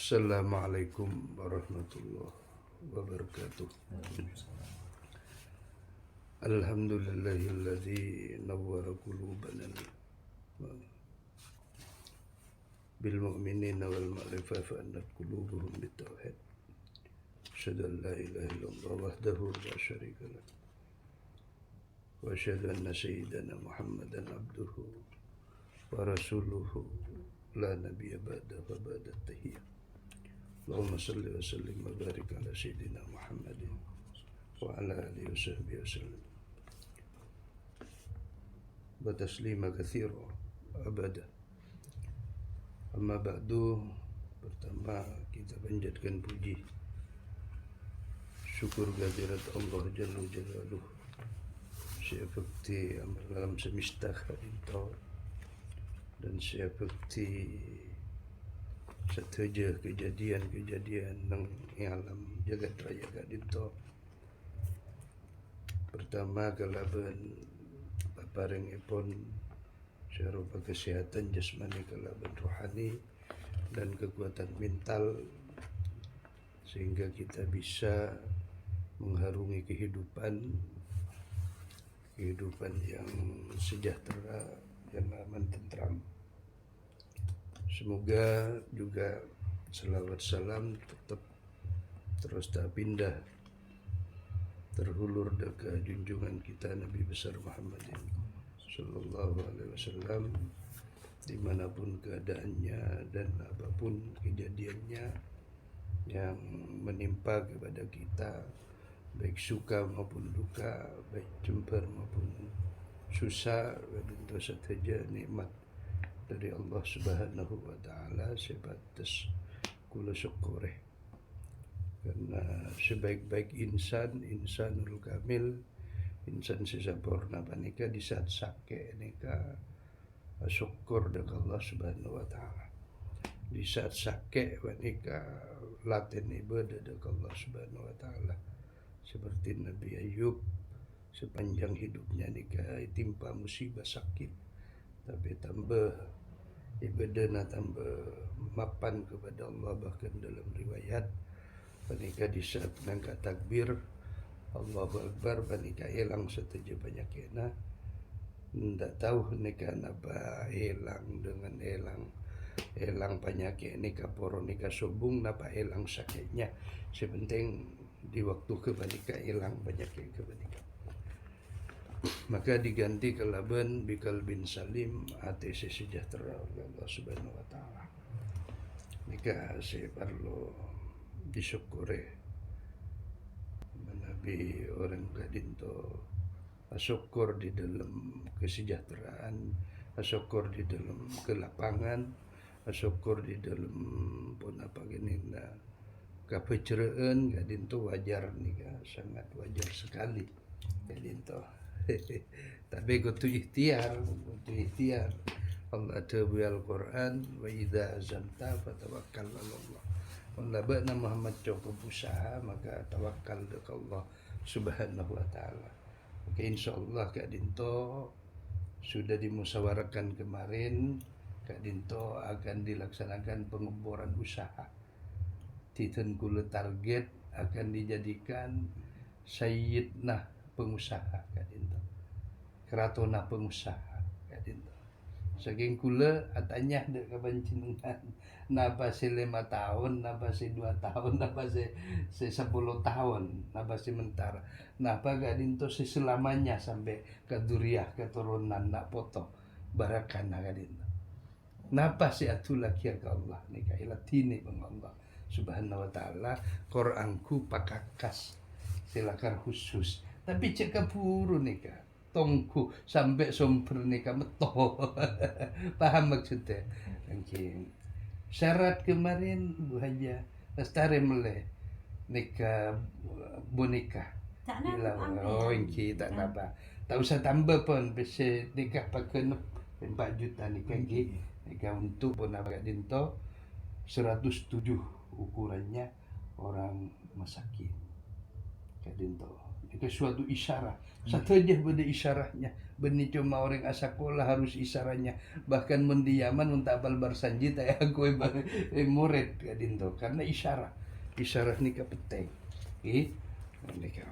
Assalamualaikum warahmatullahi wabarakatuh. Alhamdulillahilladzi nawwara qulubana bil mu'minina wal ma'rifah fa annat qulubuhum bitauhid. Asyhadu an la ilaha illallah wahdahu la syarika lah. Wa asyhadu anna sayyidana Muhammadan abduhu wa rasuluhu la nabiyya ba'dahu wa ba'da tahiyyah. Allahumma salli wa sallim wa barik ala sayyidina Muhammadin wa ala alihi wa sahbihi wa sallam wa taslima katsira abada. Amma ba'du, pertama kita panjatkan puji syukur kehadirat Allah Jalla Jalaluh, seperti alam semesta hadinto dan seperti sateja kejadian-kejadian nang alam jagat raya kadinto. Pertama kalaban paparingipun serupa kesehatan jasmani kalaban rohani dan kekuatan mental sehingga kita bisa mengharungi kehidupan yang sejahtera, yang aman tentram. Semoga juga salawat salam tetap terus tak pindah terhulur ke junjungan kita Nabi besar Muhammadin sallallahu alaihi wasallam, dimanapun keadaannya dan apapun kejadiannya yang menimpa kepada kita, baik suka maupun duka, baik jember maupun susah, tentu saja nikmat dari Allah Subhanahu wa taala sebatas kula syukurih. Karena sebaik-baik insanul kamil, insan sesempurna panika di saat sake nika syukur dengan Allah Subhanahu wa taala. Di saat sake panika laten ibadah dengan Allah Subhanahu wa taala. Seperti Nabi Ayub sepanjang hidupnya nika timpa musibah sakit, tapi tambah ibadahna tambah mapan kepada Allah. Bahkan dalam riwayat panika di saat nangka takbir Allahu Akbar panika hilang sateja penyakitna. Ndak tahu nika napa hilang dengan hilang penyakit nika poro nika sobung napa hilang sakitnya. Sepenting di waktu kepanika hilang penyakit kepanika. Maka diganti kelaban bikal bin salim, hati sejahtera oleh Allah Subhanahu wa taala. Nika saya perlu disyukuri menabi orang kadinto syukur di dalam kesejahteraan, syukur di dalam kelapangan, syukur di dalam pun apa gini kepeceraan kadinto wajar nika, sangat wajar sekali kadinto. Tapi kutu ikhtiar. Allah tabi Al-Quran, wa idza azamta fatawakkal 'ala Allah. Wala ba'na Muhammad cukup usaha, maka tawakal ke Allah Subhanahu wa taala. Maka insyaallah Kak Dinto sudah dimusyawarahkan kemarin, Kak Dinto akan dilaksanakan pengeboran usaha. Titen kula target akan dijadikan sayyidna pengusaha Kak Dinto. Keratona pengusaha Kak Dinto. Saking kula atanya dek kebancingan napa si 5 tahun, napa si 2 tahun, napa si 10 tahun, napa si mentara, napa Kak Dinto si selamanya sampai ke duriah keturunan nak poto barakana Kak Dinto. Napa si atulah kia ke Allah nika ilatini bang Allah Subhanahu wa taala. Quranku pakakas silakan khusus tapi cek kapuru nika tongku sampai sumber nika meto. Paham maksudnya? Mungkin syarat kemarin Bu Haja lestari meleh nika boneka bilang oh inki tak napa tak usah tambah pun bisa nikah pakai 4 juta nikah nikah untuk pun apa Dinto 107 ukurannya orang masakin Kak Dinto. Itu suatu isyarat. Satu aja benda isyarahnya. Benih cuma orang asakola harus isyaratnya. Bahkan mendiaman untuk apal barsanji tak aku murid kadin to. Karena isyarat. Isyarat nikah penting. Nikah.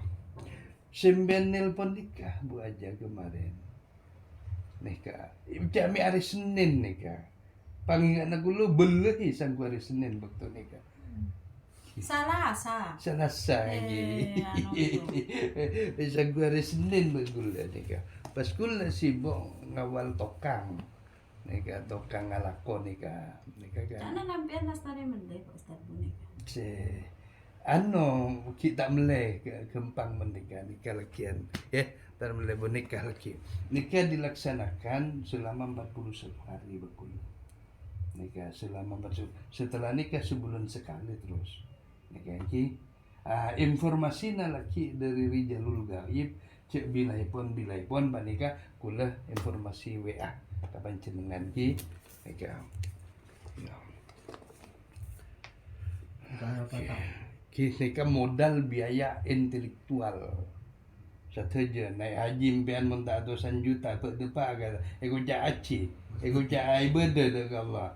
Sembilan nelpon nikah Bu aja kemarin. Nikah. Kami hari Senin nikah. Pangingat aku lo beli sang hari Senin waktu nikah. Salasa. Bisa gue hari Senin bergula nikah. Pas gula sibuk ngawal tokang. Nikah tokang ngalako nikah kan. Jangan nampian nas tadi mendek Pak Ustaz Kita mulai gempang menikah lakian tar mulai menikah lagi. Nikah dilaksanakan selama 41 hari berkulu. Nikah selama setelah nikah sebulan sekali terus. Nikah informasi lagi dari Rijalul Gaib cek bilai pun Pak nikah kula informasi WA kapan jenengan nikah. Nikah modal biaya intelektual. Sateja naik haji impian mentah 200 juta per depa kata ego aci ego ai beda dak Allah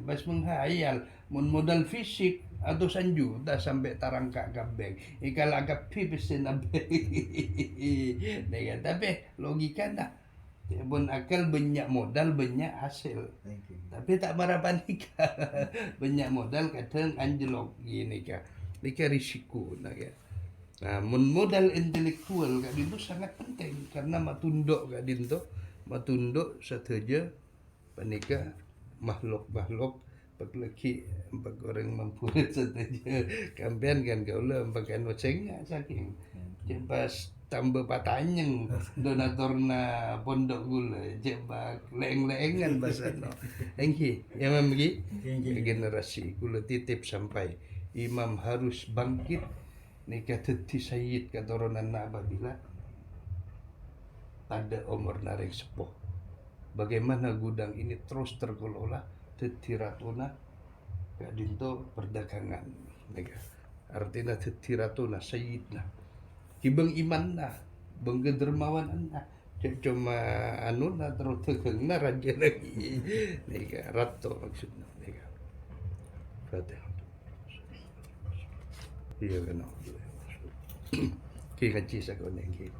bas menghayal modal fisik atau juta sampai tarangka kabeng ikal agak pipisen abe tapi logika nak pun akal banyak modal banyak hasil tapi tak marapan nikah banyak modal kadang anjlok nikah risiko ya. Nah, modal intelektual kak dinto sangat penting karena matunduk kak dinto matunduk sateja panika makhluk pak laki pak orang mampu sateja kampian kan kaula pakai nocengnya saking pas tambah patanyeng donatorna pondok gula jebak leng-lengan basano engki ya memgi generasi gula titip sampai imam harus bangkit nikah teti sayyid katurunan apabila ada umur naring sepuh. Bagaimana gudang ini terus terkelola teti ratuna kadinto perdagangan nikah. Artinya teti ratuna sayyidna. Kibeng imanna, beng dermawanna. Cuma anuna terus tegengna raja lagi. Nikah rato maksudnya nikah. Fatihah. Iya kan. Kaji sakone iki.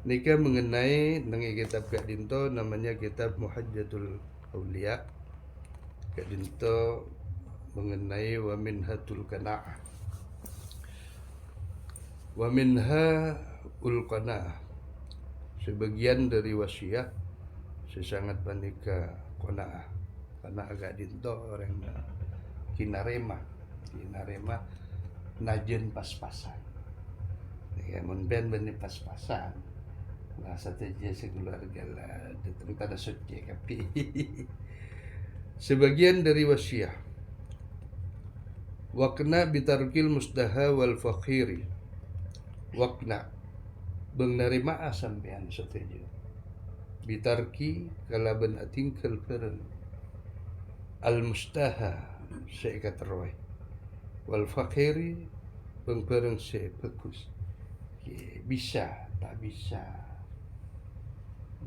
Nikah mengenai nengi kitab Kak Dinto namanya kitab Muhajjatul Auliya. Kak Dinto mengenai wa minhatul qanaah. Wa minha ul qanaah. Sebagian dari wasiat sesangat panika qanaah. Karena Kak Dinto orang kinarema najen pas-pasan. Ya ben pas-pasan. Nah sateja sekeluarga lah tentang suci kapi. Sebagian dari wasiah. Waqna bitarkil mustaha wal fakhiri. Waqna beng narima sampean sateja. Bitarki kalaban atingkal peren. Al mustaha seikat roy. Wal fakhiri beng pereng se bagus. Bisa tak bisa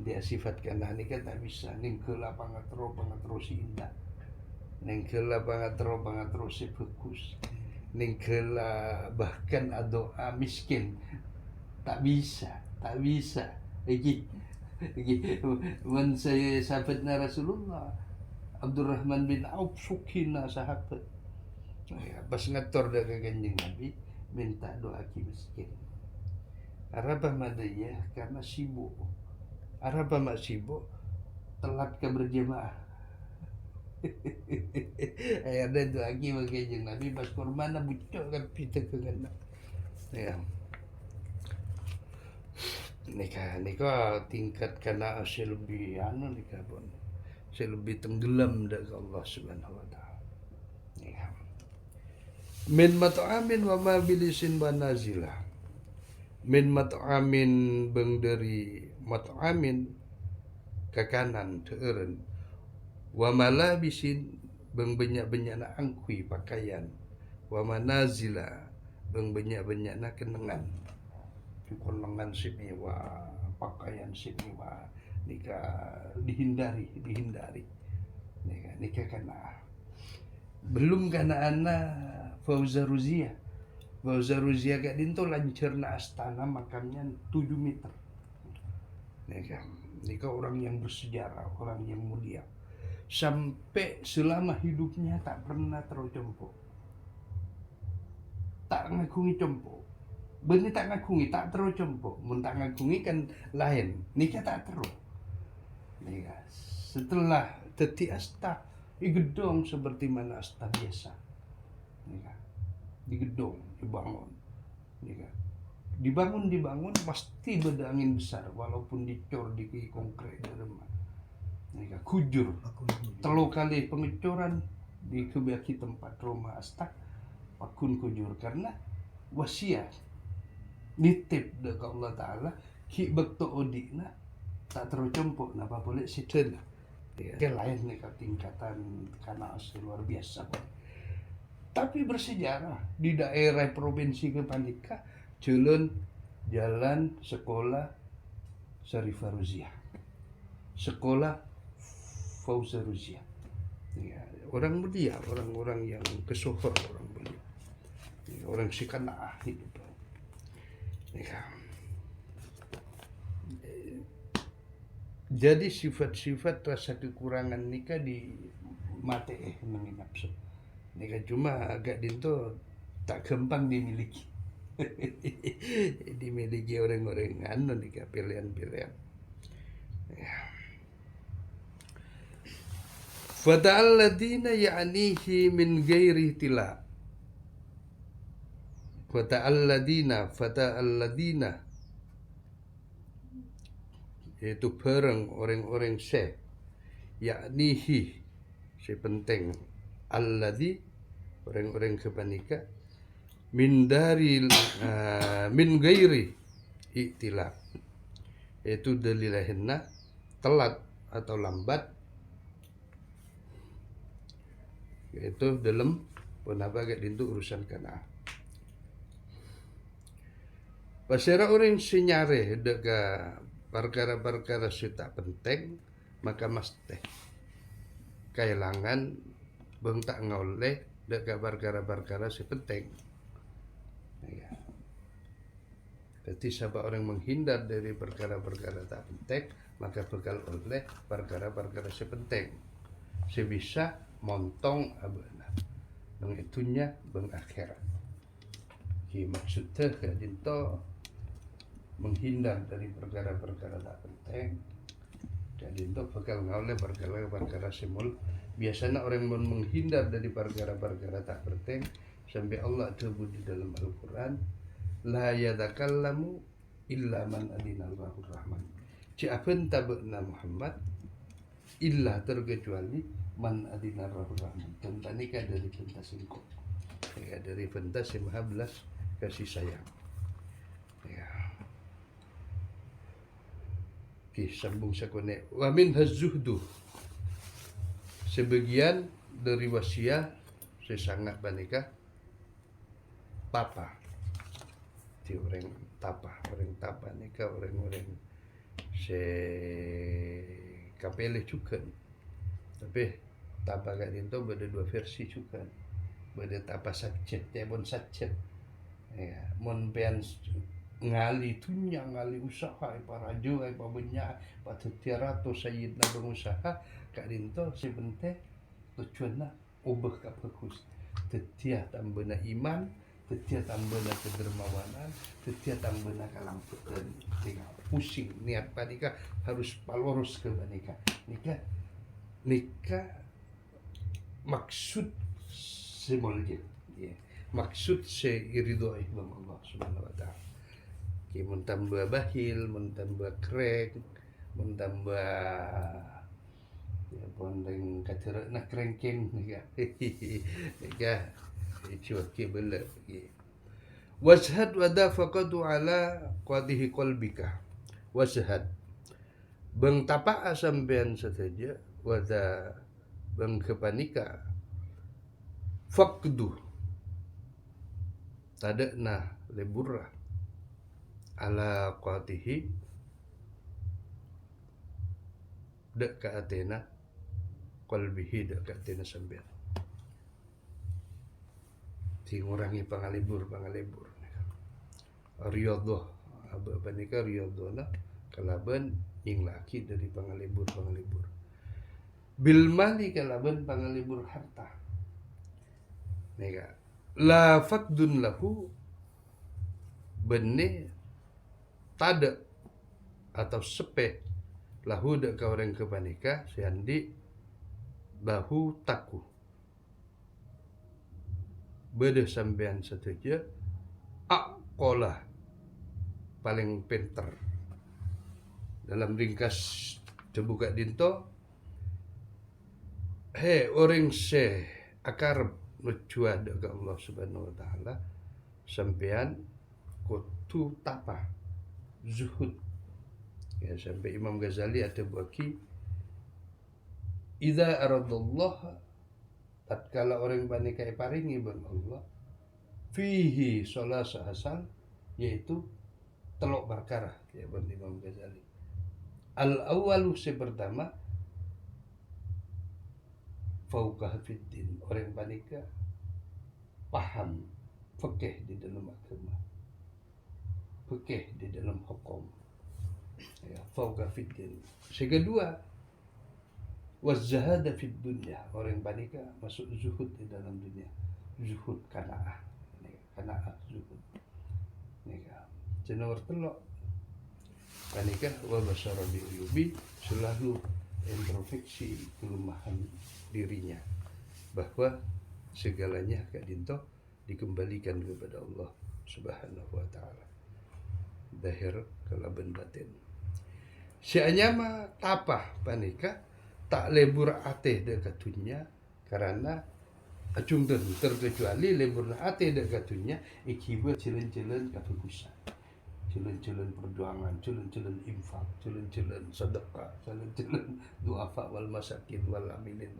dia sifatkan ini kan tak bisa ningkela pangatro si indah ningkela pangatro si bagus ningkela bahkan doa miskin tak bisa iki wan saya sahabatnya Rasulullah Abdurrahman bin Auf sukina sahabat pas ngatur dari kanjeng Nabi minta doa ki miskin Arabah madaya karena sibuk. Arabah mak sibuk telat ke berjamaah. Ada tu lagi bagi jeng Nabi pas korban bucok kan pita ke kena. Ya. Nikah tingkat kena lebih nikah pun. Lebih tenggelam dari Allah Subhanahu wa taala. Ya. Min mat'amin wa ma bilisin wa nazilah. Min mat'amin beng dari mat'amin ke kanan teureun wa malabisin beng banyak-banyak na angkui pakaian wa manazila beng banyak-banyak na kenengan konongan si mewah, pakaian si mewah, nikah dihindari. Nikah kana belum kana anak Fauza Ruzia gak dinto lancerna astana makamnya 7 meter. Nikah orang yang bersejarah, orang yang mulia. Sampai selama hidupnya tak pernah tercempuk. Tak ngagungi cempuk. Benih tak ngagungi, tak tercempuk. Mun tak ngagungi kan lain. Nikah tak terus. Nikah. Setelah teti asta di gedung seperti mana asta biasa. Nikah. Di gedung dibangun. Nikah. Dibangun pasti beda angin besar walaupun dicor di konkret di rumah. Nikah kujur. Telu kali pengecoran di kebaki tempat rumah asta pakun kujur karena wasiat nitip dekat Allah Ta'ala ki bekto odina tak tercempuk napa boleh sidena. Ya, lain nih tingkatan karena luar biasa. Tapi bersejarah di daerah provinsi Kepandika jalan sekolah Syarifah Ruziah, sekolah Fauza Ruziah. Ya, orang mulia, orang-orang yang kesohor, orang mulia, ya, orang sikanaah hidup. Ya. Jadi sifat-sifat rasa kekurangan nikah di mate menginap so. Nikah cuma agak dinto tak gampang dimiliki. Dimiliki orang-orang anu nikah pilihan-pilihan. Ya. Fata'alladina ya'nihi min ghairi tila. Fata'alladina yaitu bareng orang-orang yaknihi si penting alladhi orang-orang kepanika min gairi iktilaf yaitu dalilahinna telat atau lambat yaitu dalam penapa gak dintu urusan kana pasera orang senyare deka perkara-perkara tak penting maka mesti kehilangan bang tak ngoleh deka perkara-perkara si penting. Ya. Jadi siapa orang menghindar dari perkara-perkara tak penting maka bakal oleh perkara-perkara si penting. Sebisa montong abana. Nang itunya bang akhirat. Ki maksudnya kadinto menghindar dari perkara-perkara tak penting dan itu bakal ngoleh perkara-perkara semul. Biasanya orang menghindar dari perkara-perkara tak penting sampai Allah sebut di dalam Al-Quran la yatakallamu illa man adinallahu rahman ci'afen tabakna Muhammad illa terkecuali man adinallahu rahman. Dan nikah dari pentas ingkuk ya, dari pentas yang maha belas kasih sayang ya. Oke, sambung sakone. Wa min hazuhdu. Sebagian dari wasiat sesangat banika tapa. Di orang tapa nikah orang-orang se kapele juga. Tapi tapa gak itu beda dua versi juga. Beda tapa sajat, ya bon sajat. Ya, mon pean ngali tunya ngali usaha parajo ay pabenya patetiarato sayid na berusaha kak dinto si bente tujuanna ubah ka bagus tetia tambena iman tetia tambena kedermawanan tetia tambena kalamputan tinggal pusing niat panika harus palurus ke nikah maksud semolje ya maksud seiridoi Allah subhanahu wa ta'ala. Mun tambah bahil, mun tambah krek, mun tambah ya pondeng kacerak nak krengking nikah. Nikah cuak bela. Washhad wa dafaqatu ala qadihi qalbika. Washhad. Bang tapak sampean saja wada bang kepanika. Faqdu. Tadakna leburah ala qatihi dak ka atena qalbihi dak ka atena sampean ti ngurangi pangalibur riyadhah apa nikah riyadhana kalaban ing laki dari pangalibur bil mali kalaban pangalibur harta nika la faqdun lahu benne tada atau sepe lahu dak ka orang kepanika siandi lahu taku bede sampean sateja aqola paling pinter dalam ringkas terbuka dinto orang se akar mencuat ke Allah Subhanahu wa taala sampean kutu tapa zuhud ya sampai Imam Ghazali ada bagi idza aradallah tatkala orang panika paringi bang Allah fihi salasa hasal yaitu telok perkara ya bang Imam Ghazali al awalu pertama fauqah fiddin orang panika paham fikih di dalam agama fikih di dalam hukum ya fauqah fiddin kedua wazahada fid dunya orang panika masuk zuhud di dalam dunia zuhud kanaah zuhud nika jenawar telok panika wa basara bi uyubi selalu introspeksi kelemahan dirinya bahwa segalanya kadinto dikembalikan kepada Allah Subhanahu wa taala zahir kalaban batin sianyama tapah panika tak lebur ateh dekatunya karena acung terkecuali lebur ateh dekatunya ikibat jalan-jalan kefokusan jalan-jalan perjuangan, jalan-jalan infak, jalan-jalan sedekah, jalan-jalan duafa wal masakin wal amilin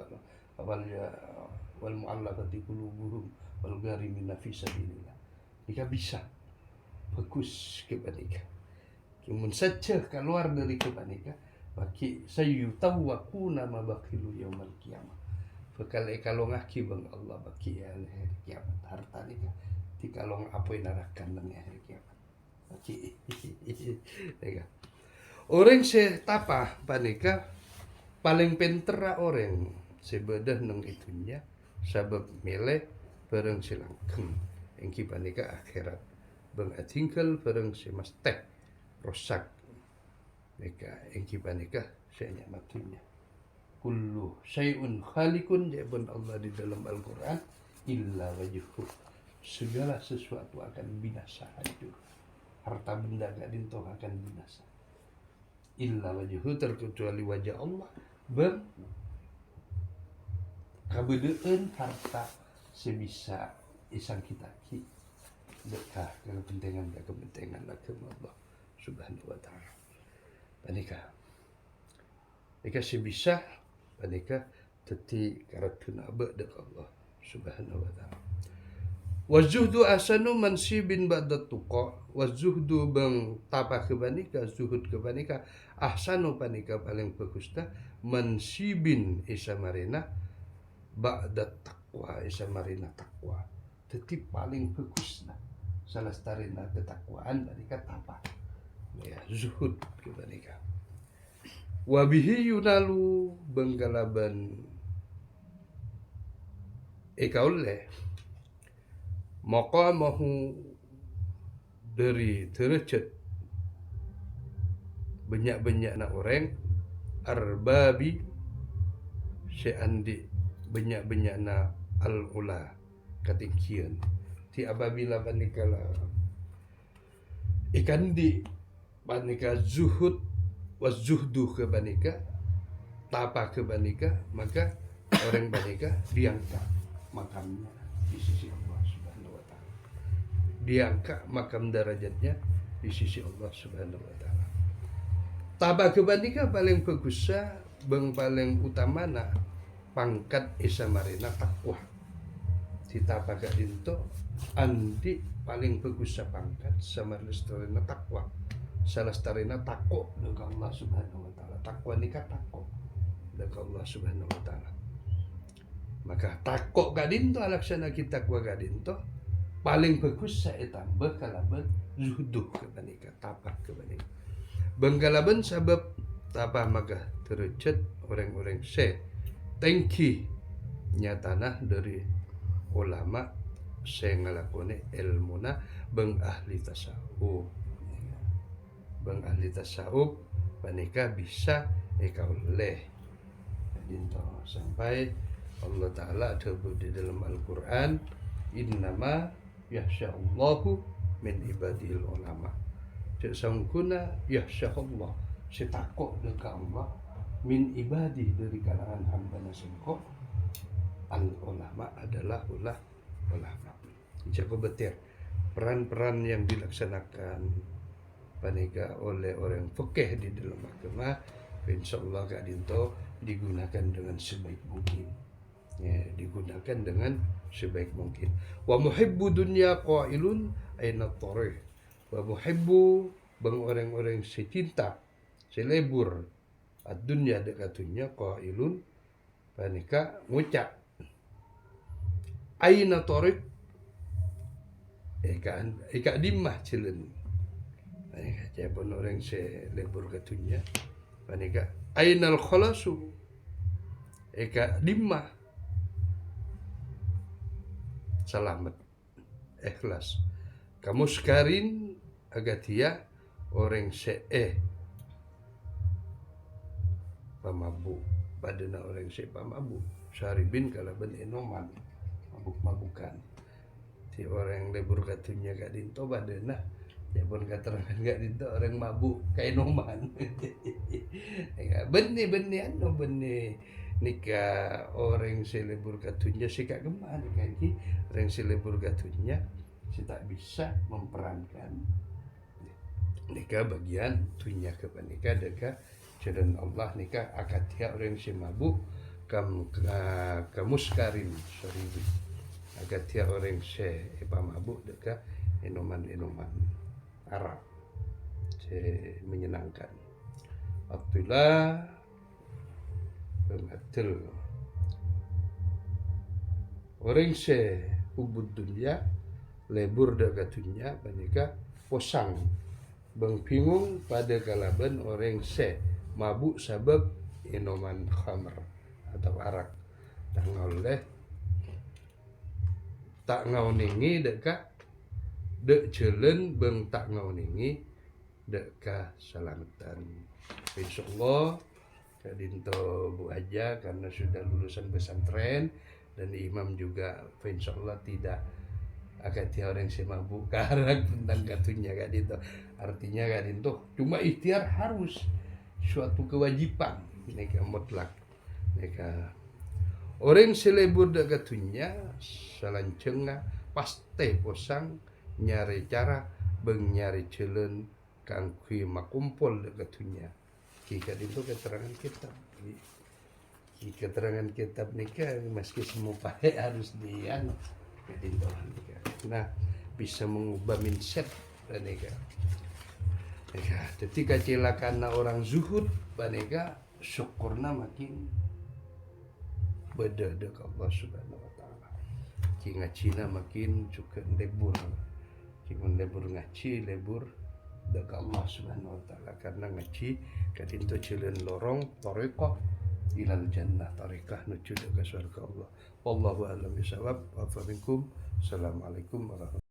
wal mu'allafati qulubuhum wal gharimin fi sabilillah. Jika bisa bagus kepanika. Cuman saja keluar dari kepanika bagi sayutawakuna ma baqilu yaumil qiyamah. Kalau ngaki bang Allah bagi hari kiamat harta nika dikalong apa narakan nang hari kiamat. Orang setapa panika paling pentera orang sebedah nang itunya sabab milih bareng silangkem engki panika akhirat bang atingkel bareng si masteh rosak nika engki panika saya matunya kullu syai'un khaliqun jabun Allah di dalam Al-Qur'an illa wajhuhu segala sesuatu akan binasa hancur harta benda gak dintoh akan binasa illa wajhu terkecuali wajah Allah berkabedaan harta sebisa isang kita ki dekah kepentingan Allah Subhanahu wa taala panika sebisa panika teti karatuna dek Allah Subhanahu wa taala wazuhdu asanu mansibin ba'da tuqa wazuhdu bang tapa kebanika zuhud kebanika ahsanu panika paling bagus dah mansibin isa marina ba'da taqwa isa marina taqwa teti paling bagus dah salah starina ketakwaan panika tapa ya zuhud kebanika wabihi yunalu bengkalaban ekaule maqamahu dari derajat banyak-banyak nak orang arbabi seandi banyak-banyak na al-ula ketinggian ti apabila panikala ikan di panika zuhud wazuhdu ke panika tapa ke panika maka orang panika diangkat makamnya di sisi Allah Subhanahu wa taala diangkat makam derajatnya di sisi Allah Subhanahu wa taala tapa ke panika paling bagus bang paling utamana pangkat isa marina takwa ditapa gak dinto andi paling bagus sa pangkat sama lestarina takwa salestarina takwa dengan Allah Subhanahu wa taala. Takwa nikah takwa dengan Allah Subhanahu wa taala. Maka takwa gak dinto alaksana kita takwa gak dinto paling bagus sa itambah kalaban zuhduh kebanika tapak kebanika. Bangkalaban sabab tapah maka terujud orang-orang tengki nyatana dari ulama saya ngelakoni ilmuna bang ahli tasawuf. Bang ahli tasawuf panika bisa oleh dinto sampai Allah Ta'ala ada di dalam Al-Quran innama yahsya'allahu min ibadil ulama. Cek sangkuna yahsya'allah setakok dekat Allah min ibadi dari kalangan hamba nasengko al ulama adalah ulama. Jago betir peran-peran yang dilaksanakan panika oleh orang fikih di dalam agama insyaallah kak dinto digunakan dengan sebaik mungkin. Ya, digunakan dengan sebaik mungkin. Wa muhibbu dunya qailun aina tariq. Wa muhibbu bang orang-orang secinta selebur ad-dunya dekatunya qailun panika ngucap aina tariq eka dimah cilen. Panika japon orang selebur katunya panika ainal khalasu eka dimah selamat ikhlas kamu sekarin agatia orang pamabuk padana orang pamabuk syaribin kalaban enoman mabuk-mabukan si orang lebur katunya gak dinto badana ya pun katerangan gak dinto orang mabuk kayak enoman benih nikah orang selebur katunya si kak geman kan ki orang selebur katunya si tak bisa memperankan nikah bagian tunya ke nikah deka jalan Allah nikah akad dia orang si mabuk kamu sekarin sorry akad dia orang si mabuk deka enoman Arab menyenangkan Abdullah pengatil orang ubud dunia lebur dekatunya panika posang bang bingung pada kalaban orang mabuk sabab inoman khamr atau arak tak ngauningi deka dek jelen bang tak ngauningi deka selamatan insyaallah kadinto Bu Aja karena sudah lulusan pesantren dan imam juga insyaallah tidak akan tiada orang semabuk karang tentang katunya kadinto artinya kadinto cuma ikhtiar harus suatu kewajiban neka mutlak neka orang selebur dak katunya salancenga pasti posang nyari cara beng nyari celen kang kui makumpul dak katunya jika itu keterangan kitab keterangan kitab nikah meski semua pakai harus dian nah bisa mengubah mindset nikah ketika celakana orang zuhud paneka syukurna makin beda dekat Allah Subhanahu wa taala ki ngacina makin juga lebur ki lebur ngaci lebur dekat Allah Subhanahu wa taala karena ngaji kadinto ceuleun lorong tariqah ilal jannah tariqah nuju ka surga Allah wallahu a'lam bishawab wa minkum assalamualaikum warahmatullahi